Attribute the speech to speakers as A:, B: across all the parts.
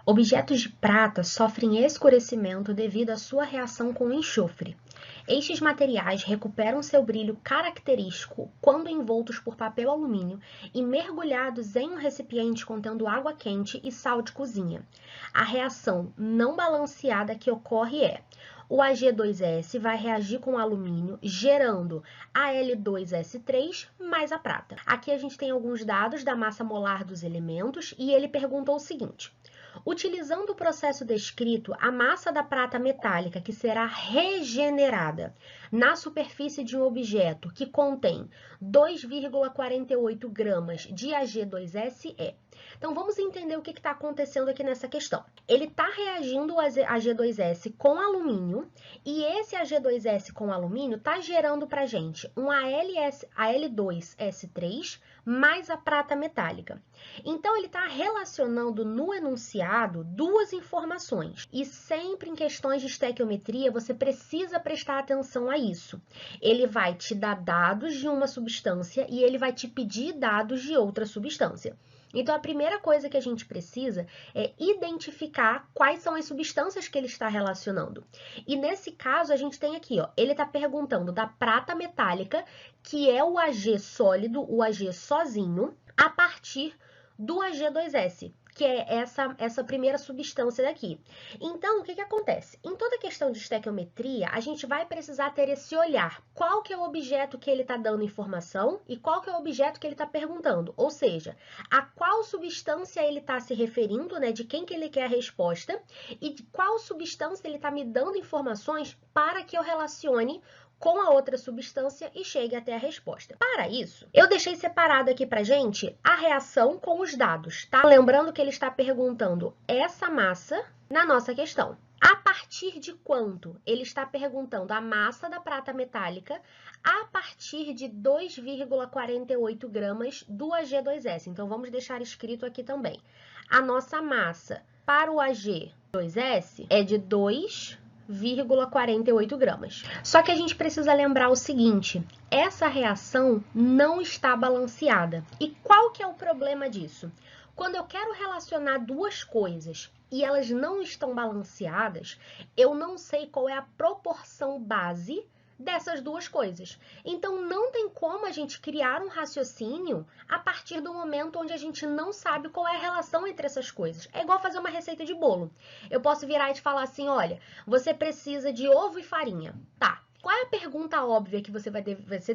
A: Objetos de prata sofrem escurecimento devido à sua reação com o enxofre. Estes materiais recuperam seu brilho característico quando envoltos por papel alumínio e mergulhados em um recipiente contendo água quente e sal de cozinha. A reação não balanceada que ocorre é: o Ag2S vai reagir com o alumínio, gerando Al2S3 mais a prata. Aqui a gente tem alguns dados da massa molar dos elementos e ele perguntou o seguinte: utilizando o processo descrito, a massa da prata metálica que será regenerada na superfície de um objeto que contém 2,48 gramas de Ag2S é. Então, vamos entender o que está acontecendo aqui nessa questão. Ele está reagindo o Ag2S com alumínio e esse Ag2S com alumínio está gerando para a gente um Al2S3 mais a prata metálica. Então, ele está relacionando no enunciado duas informações. E sempre em questões de estequiometria, você precisa prestar atenção a isso. Ele vai te dar dados de uma substância e ele vai te pedir dados de outra substância. Então, a primeira coisa que a gente precisa é identificar quais são as substâncias que ele está relacionando. E nesse caso, a gente tem aqui, ó, ele está perguntando da prata metálica, que é o Ag sólido, o Ag sozinho, a partir do Ag2S, que é essa primeira substância daqui. Então, o que acontece? Em toda questão de estequiometria, a gente vai precisar ter esse olhar. Qual que é o objeto que ele está dando informação e qual que é o objeto que ele está perguntando? Ou seja, a qual substância ele está se referindo, né, de quem que ele quer a resposta e de qual substância ele está me dando informações para que eu relacione com a outra substância e chegue até a resposta. Para isso, eu deixei separado aqui pra gente a reação com os dados, tá? Lembrando que ele está perguntando essa massa na nossa questão. A partir de quanto? Ele está perguntando a massa da prata metálica a partir de 2,48 gramas do Ag2S. Então, vamos deixar escrito aqui também. A nossa massa para o Ag2S é de 2,48 gramas. Só que a gente precisa lembrar o seguinte: essa reação não está balanceada. E qual que é o problema disso? Quando eu quero relacionar duas coisas e elas não estão balanceadas, eu não sei qual é a proporção base dessas duas coisas. Então, não tem como a gente criar um raciocínio a partir do momento onde a gente não sabe qual é a relação entre essas coisas. É igual fazer uma receita de bolo. Eu posso virar e te falar assim, olha, você precisa de ovo e farinha. Tá. Qual é a pergunta óbvia que você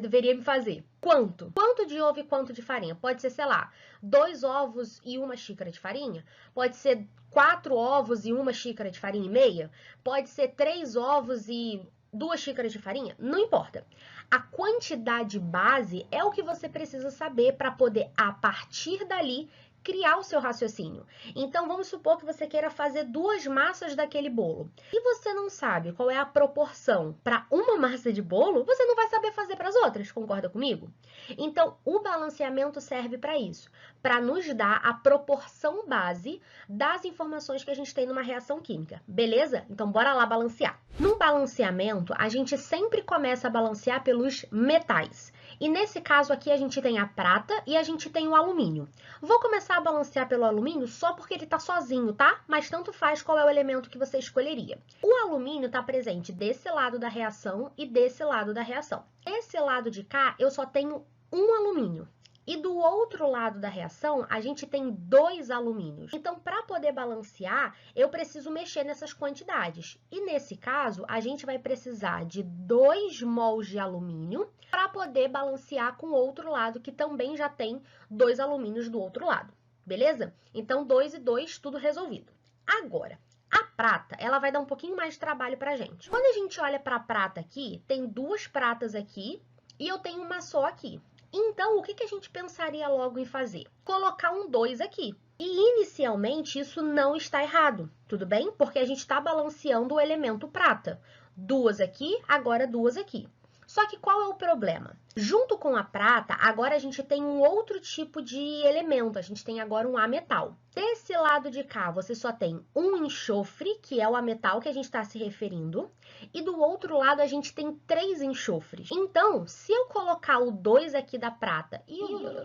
A: deveria me fazer? Quanto? Quanto de ovo e quanto de farinha? Pode ser, sei lá, 2 ovos e 1 xícara de farinha? Pode ser 4 ovos e 1 xícara de farinha e meia? Pode ser 3 ovos e 2 xícaras de farinha? Não importa. A quantidade base é o que você precisa saber para poder, a partir dali, criar o seu raciocínio. Então, vamos supor que você queira fazer 2 massas daquele bolo. E você não sabe qual é a proporção para uma massa de bolo, você não vai saber fazer para as outras, concorda comigo? Então, o balanceamento serve para isso, para nos dar a proporção base das informações que a gente tem numa reação química, beleza? Então, bora lá balancear. No balanceamento, a gente sempre começa a balancear pelos metais. E nesse caso aqui, a gente tem a prata e a gente tem o alumínio. Vou começar a balancear pelo alumínio só porque ele está sozinho, tá? Mas tanto faz qual é o elemento que você escolheria. O alumínio está presente desse lado da reação e desse lado da reação. Esse lado de cá, eu só tenho um alumínio. E do outro lado da reação, a gente tem 2 alumínios. Então, para poder balancear, eu preciso mexer nessas quantidades. E nesse caso, a gente vai precisar de 2 mols de alumínio para poder balancear com o outro lado, que também já tem 2 alumínios do outro lado. Beleza? Então, 2 e 2, tudo resolvido. Agora, a prata, ela vai dar um pouquinho mais de trabalho para a gente. Quando a gente olha para a prata aqui, tem 2 pratas aqui e eu tenho uma só aqui. Então, o que a gente pensaria logo em fazer? Colocar um 2 aqui. E, inicialmente, isso não está errado, tudo bem? Porque a gente está balanceando o elemento prata. 2 aqui, agora 2 aqui. Só que qual é o problema? Junto com a prata, agora a gente tem um outro tipo de elemento, a gente tem agora um ametal. Desse lado de cá, você só tem um enxofre, que é o ametal que a gente está se referindo, e do outro lado a gente tem 3 enxofres. Então, se eu colocar o 2 aqui da prata,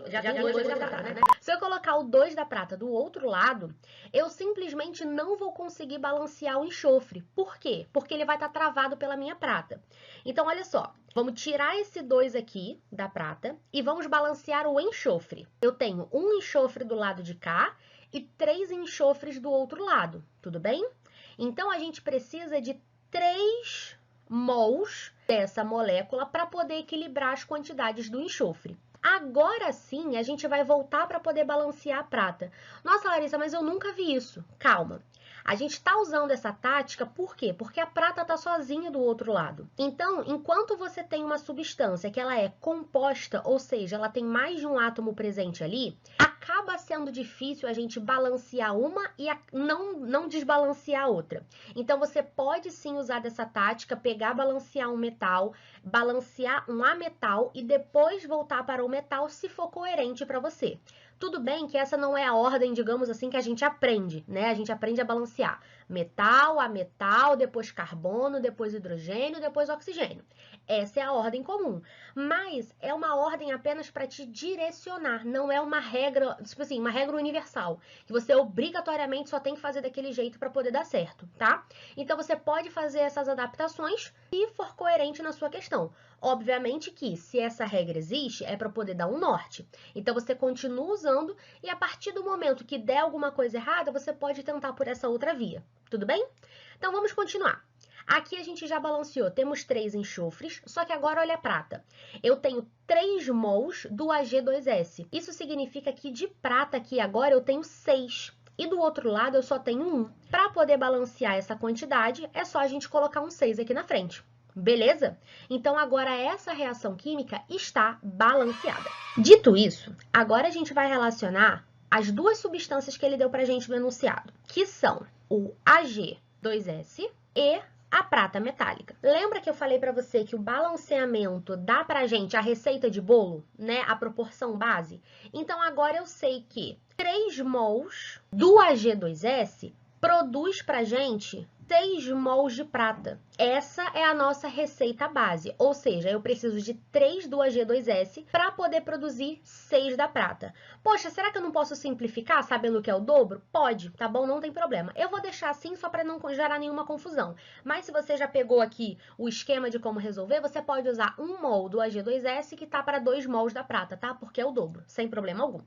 A: já tem 2 da prata, né? Se eu colocar o 2 da prata do outro lado, eu simplesmente não vou conseguir balancear o enxofre. Por quê? Porque ele vai estar travado pela minha prata. Então, olha só, vamos tirar esse 2 aqui da prata e vamos balancear o enxofre. Eu tenho um enxofre do lado de cá e 3 enxofres do outro lado, tudo bem? Então, a gente precisa de 3 mols dessa molécula para poder equilibrar as quantidades do enxofre. Agora sim, a gente vai voltar para poder balancear a prata. Nossa, Larissa, mas eu nunca vi isso. Calma. A gente está usando essa tática por quê? Porque a prata está sozinha do outro lado. Então, enquanto você tem uma substância que ela é composta, ou seja, ela tem mais de um átomo presente ali, acaba sendo difícil a gente balancear uma e não desbalancear a outra. Então, você pode sim usar dessa tática, pegar, balancear um metal, balancear um ametal e depois voltar para o metal se for coerente para você. Tudo bem que essa não é a ordem, digamos assim, que a gente aprende, né? A gente aprende a balancear metal a metal, depois carbono, depois hidrogênio, depois oxigênio. Essa é a ordem comum, mas é uma ordem apenas para te direcionar, não é uma regra, tipo assim, uma regra universal, que você obrigatoriamente só tem que fazer daquele jeito para poder dar certo, tá? Então, você pode fazer essas adaptações se for coerente na sua questão. Obviamente que, se essa regra existe, é para poder dar um norte. Então, você continua usando e a partir do momento que der alguma coisa errada, você pode tentar por essa outra via. Tudo bem? Então, vamos continuar. Aqui a gente já balanceou, temos 3 enxofres, só que agora olha a prata. Eu tenho 3 mols do Ag2S. Isso significa que de prata aqui agora eu tenho 6. E do outro lado eu só tenho 1. Para poder balancear essa quantidade, é só a gente colocar um 6 aqui na frente. Beleza? Então, agora essa reação química está balanceada. Dito isso, agora a gente vai relacionar as duas substâncias que ele deu para a gente no enunciado, que são o Ag2S e a prata metálica. Lembra que eu falei para você que o balanceamento dá para a gente a receita de bolo, né? A proporção base? Então, agora eu sei que 3 mols do Ag2S produz para a gente 6 mols de prata. Essa é a nossa receita base, ou seja, eu preciso de 3 do Ag2S para poder produzir 6 da prata. Poxa, será que eu não posso simplificar sabendo que é o dobro? Pode, tá bom? Não tem problema. Eu vou deixar assim só para não gerar nenhuma confusão. Mas se você já pegou aqui o esquema de como resolver, você pode usar 1 mol do Ag2S que tá para 2 mols da prata, tá? Porque é o dobro, sem problema algum.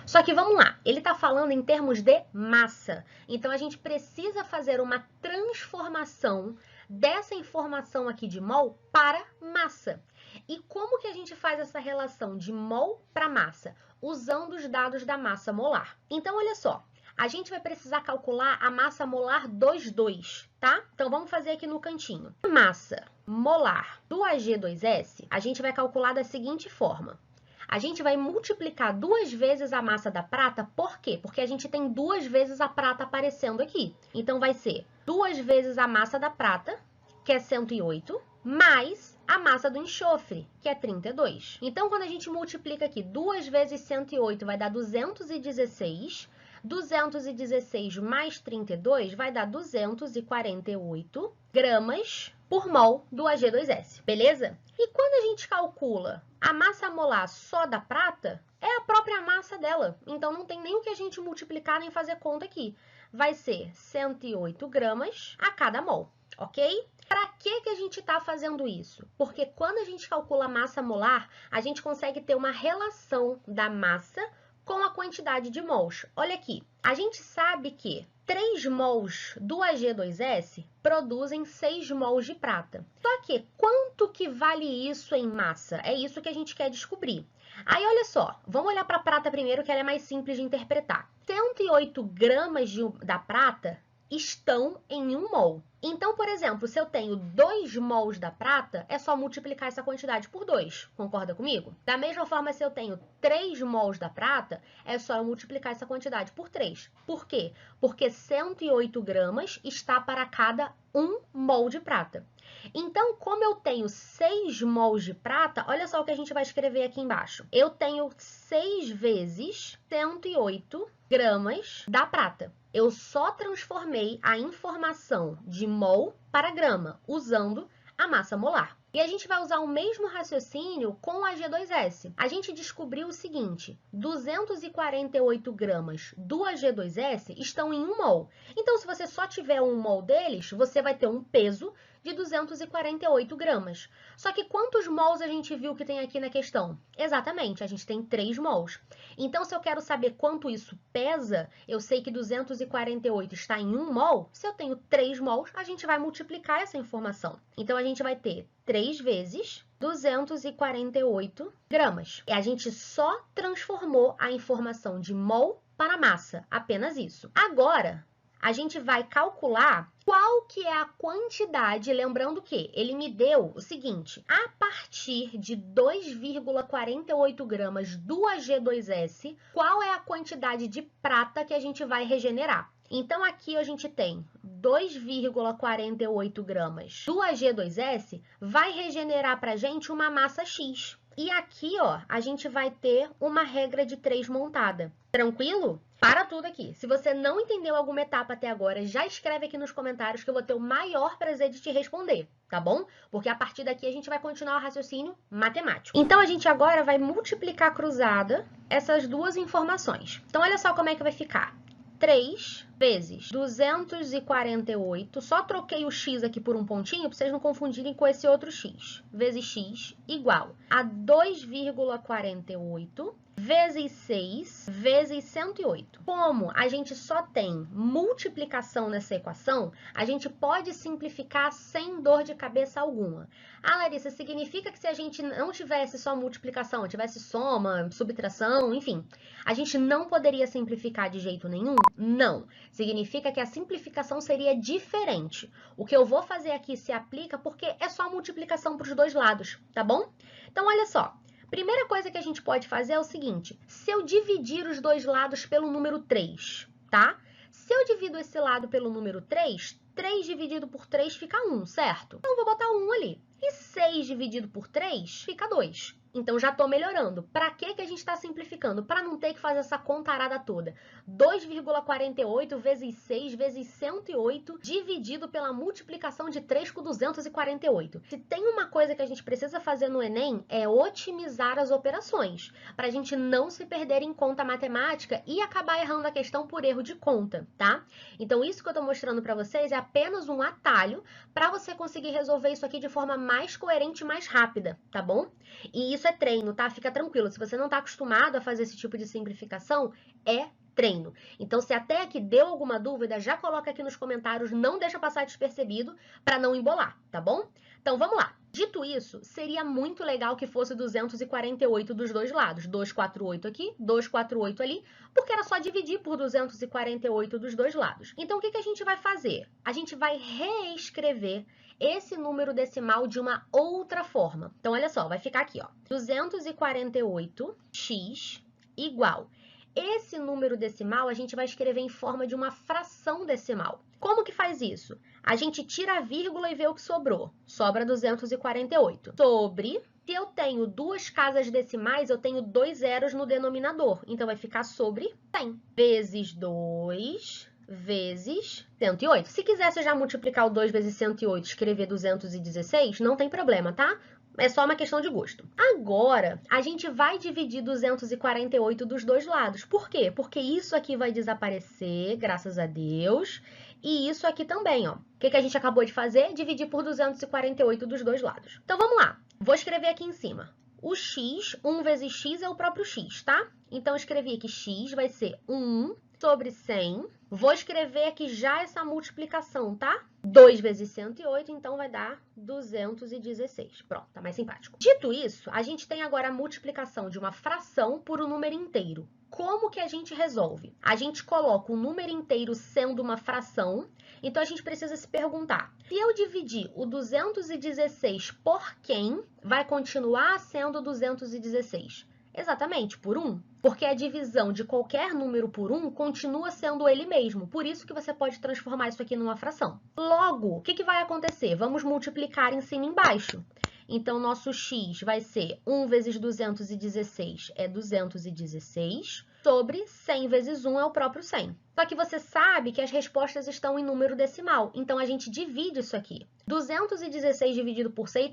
A: Só que vamos lá, ele está falando em termos de massa. Então, a gente precisa fazer uma transformação dessa informação aqui de mol para massa. E como que a gente faz essa relação de mol para massa? Usando os dados da massa molar. Então, olha só, a gente vai precisar calcular a massa molar dos dois, tá? Então, vamos fazer aqui no cantinho. A massa molar do Ag2S, a gente vai calcular da seguinte forma. A gente vai multiplicar 2 vezes a massa da prata, por quê? Porque a gente tem 2 vezes a prata aparecendo aqui. Então, vai ser 2 vezes a massa da prata, que é 108, mais a massa do enxofre, que é 32. Então, quando a gente multiplica aqui 2 vezes 108, vai dar 216. 216 mais 32 vai dar 248 gramas por mol do Ag2S, beleza? E quando a gente calcula a massa molar só da prata, é a própria massa dela. Então, não tem nem o que a gente multiplicar nem fazer conta aqui. Vai ser 108 gramas a cada mol, ok? Para que a gente está fazendo isso? Porque quando a gente calcula a massa molar, a gente consegue ter uma relação da massa com a quantidade de mols. Olha aqui, a gente sabe que 3 mols do Ag2S produzem 6 mols de prata. Só que quanto que vale isso em massa? É isso que a gente quer descobrir. Aí, olha só, vamos olhar para a prata primeiro, que ela é mais simples de interpretar. 108 gramas da prata estão em 1 mol. Então, por exemplo, se eu tenho 2 mols da prata, é só multiplicar essa quantidade por 2. Concorda comigo? Da mesma forma, se eu tenho 3 mols da prata, é só eu multiplicar essa quantidade por 3. Por quê? Porque 108 gramas está para cada 1 mol de prata. Então, como eu tenho 6 mols de prata, olha só o que a gente vai escrever aqui embaixo. Eu tenho 6 vezes 108 gramas da prata. Eu só transformei a informação de mol para grama, usando a massa molar. E a gente vai usar o mesmo raciocínio com a G2S. A gente descobriu o seguinte: 248 gramas do AG2S estão em 1 mol. Então, se você só tiver 1 mol deles, você vai ter um peso de 248 gramas. Só que quantos mols a gente viu que tem aqui na questão? Exatamente, a gente tem 3 mols. Então, se eu quero saber quanto isso pesa, eu sei que 248 está em 1 mol. Se eu tenho 3 mols, a gente vai multiplicar essa informação. Então, a gente vai ter 3 vezes 248 gramas. E a gente só transformou a informação de mol para massa, apenas isso. Agora, a gente vai calcular qual que é a quantidade, lembrando que ele me deu o seguinte: a partir de 2,48 gramas do AG2S, qual é a quantidade de prata que a gente vai regenerar? Então, aqui a gente tem 2,48 gramas do AG2S, vai regenerar para a gente uma massa X. E aqui, ó, a gente vai ter uma regra de 3 montada. Tranquilo? Para tudo aqui. Se você não entendeu alguma etapa até agora, já escreve aqui nos comentários que eu vou ter o maior prazer de te responder, tá bom? Porque a partir daqui a gente vai continuar o raciocínio matemático. Então, a gente agora vai multiplicar cruzada essas duas informações. Então, olha só como é que vai ficar. 3 vezes 248, só troquei o x aqui por um pontinho para vocês não confundirem com esse outro x, vezes x igual a 2,48 vezes 6 vezes 108. Como a gente só tem multiplicação nessa equação, a gente pode simplificar sem dor de cabeça alguma. Ah, Larissa, significa que se a gente não tivesse só multiplicação, tivesse soma, subtração, enfim, a gente não poderia simplificar de jeito nenhum? Não. Significa que a simplificação seria diferente. O que eu vou fazer aqui se aplica porque é só multiplicação para os dois lados, tá bom? Então, olha só. Primeira coisa que a gente pode fazer é o seguinte: se eu dividir os dois lados pelo número 3, tá? Se eu divido esse lado pelo número 3, 3 dividido por 3 fica 1, certo? Então, eu vou botar 1 ali. E 6 dividido por 3 fica 2. Então, já estou melhorando. Para que a gente está simplificando? Para não ter que fazer essa contarada toda. 2,48 vezes 6 vezes 108 dividido pela multiplicação de 3 com 248. Se tem uma coisa que a gente precisa fazer no Enem, é otimizar as operações, para a gente não se perder em conta matemática e acabar errando a questão por erro de conta, tá? Então, isso que eu estou mostrando para vocês é apenas um atalho para você conseguir resolver isso aqui de forma mais coerente e mais rápida, tá bom? E isso é treino, tá? Fica tranquilo. Se você não está acostumado a fazer esse tipo de simplificação, é treino. Então, se até aqui deu alguma dúvida, já coloca aqui nos comentários, não deixa passar despercebido para não embolar, tá bom? Então, vamos lá. Dito isso, seria muito legal que fosse 248 dos dois lados. 248 aqui, 248 ali, porque era só dividir por 248 dos dois lados. Então, o que a gente vai fazer? A gente vai reescrever esse número decimal de uma outra forma. Então, olha só, vai ficar aqui, ó. 248x igual. Esse número decimal a gente vai escrever em forma de uma fração decimal. Como que faz isso? A gente tira a vírgula e vê o que sobrou. Sobra 248. Sobre, se eu tenho duas casas decimais, eu tenho 2 zeros no denominador. Então, vai ficar sobre 100 vezes 2 vezes 108. Se quisesse já multiplicar o 2 vezes 108 e escrever 216, não tem problema, tá? É só uma questão de gosto. Agora, a gente vai dividir 248 dos dois lados. Por quê? Porque isso aqui vai desaparecer, graças a Deus, e isso aqui também, ó. O que a gente acabou de fazer? Dividir por 248 dos dois lados. Então, vamos lá. Vou escrever aqui em cima. O x, 1 vezes x é o próprio x, tá? Então, eu escrevi aqui x vai ser 1 sobre 100. Vou escrever aqui já essa multiplicação, tá? 2 vezes 108, então vai dar 216. Pronto, tá mais simpático. Dito isso, a gente tem agora a multiplicação de uma fração por um número inteiro. Como que a gente resolve? A gente coloca o número inteiro sendo uma fração, então a gente precisa se perguntar, se eu dividir o 216 por quem, vai continuar sendo 216? Exatamente, por 1. Porque a divisão de qualquer número por 1 continua sendo ele mesmo. Por isso que você pode transformar isso aqui numa fração. Logo, o que vai acontecer? Vamos multiplicar em cima e embaixo. Então, nosso x vai ser 1 vezes 216 é 216, sobre 100 vezes 1 é o próprio 100. Só que você sabe que as respostas estão em número decimal, então a gente divide isso aqui. 216 dividido por 100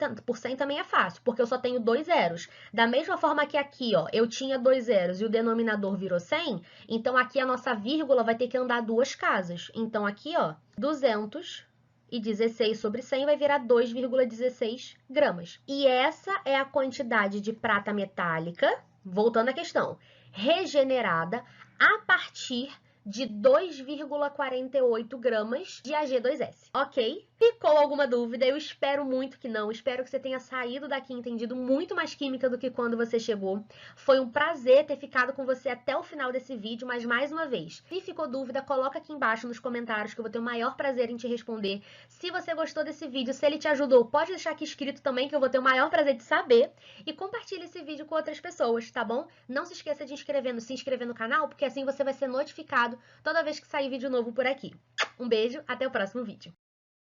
A: também é fácil, porque eu só tenho 2 zeros. Da mesma forma que aqui, ó, eu tinha 2 zeros e o denominador virou 100, então aqui a nossa vírgula vai ter que andar 2 casas. Então aqui, ó, 216 sobre 100 vai virar 2,16 gramas. E essa é a quantidade de prata metálica, voltando à questão, regenerada a partir de 2,48 gramas de Ag2S, ok? Ficou alguma dúvida? Eu espero muito que não. Espero que você tenha saído daqui entendido muito mais química do que quando você chegou. Foi um prazer ter ficado com você até o final desse vídeo, mas mais uma vez, se ficou dúvida, coloca aqui embaixo nos comentários que eu vou ter o maior prazer em te responder. Se você gostou desse vídeo, se ele te ajudou, pode deixar aqui escrito também que eu vou ter o maior prazer de saber. E compartilhe esse vídeo com outras pessoas, tá bom? Não se esqueça de se inscrever no canal, porque assim você vai ser notificado toda vez que sair vídeo novo por aqui. Um beijo, até o próximo vídeo.